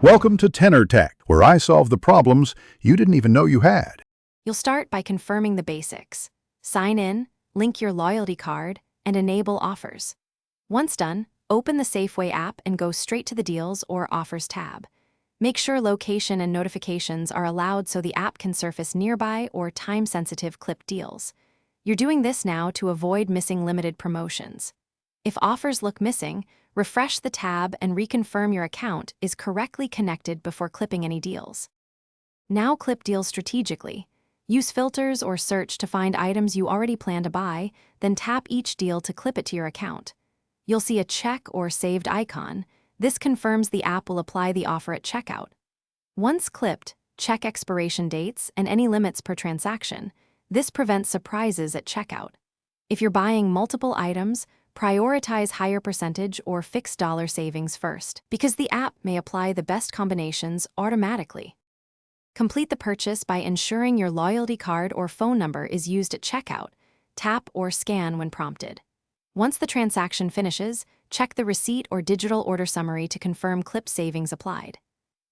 Welcome to Tenor Tech, where I solve the problems you didn't even know you had. You'll start by confirming the basics. Sign in, link your loyalty card, and enable offers. Once done, open the Safeway app and go straight to the Deals or Offers tab. Make sure location and notifications are allowed so the app can surface nearby or time-sensitive clip deals. You're doing this now to avoid missing limited promotions. If offers look missing, refresh the tab and reconfirm your account is correctly connected before clipping any deals. Now clip deals strategically. Use filters or search to find items you already plan to buy, then tap each deal to clip it to your account. You'll see a check or saved icon. This confirms the app will apply the offer at checkout. Once clipped, check expiration dates and any limits per transaction. This prevents surprises at checkout. If you're buying multiple items, prioritize higher percentage or fixed dollar savings first, because the app may apply the best combinations automatically. Complete the purchase by ensuring your loyalty card or phone number is used at checkout. Tap or scan when prompted. Once the transaction finishes, check the receipt or digital order summary to confirm clip savings applied.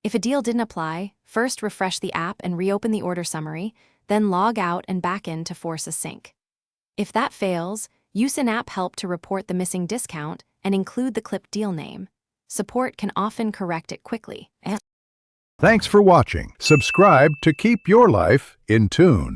If a deal didn't apply, first refresh the app and reopen the order summary, then log out and back in to force a sync. If that fails, use in-app help to report the missing discount and include the clipped deal name. Support can often correct it quickly. Thanks for watching. Subscribe to keep your life in tune.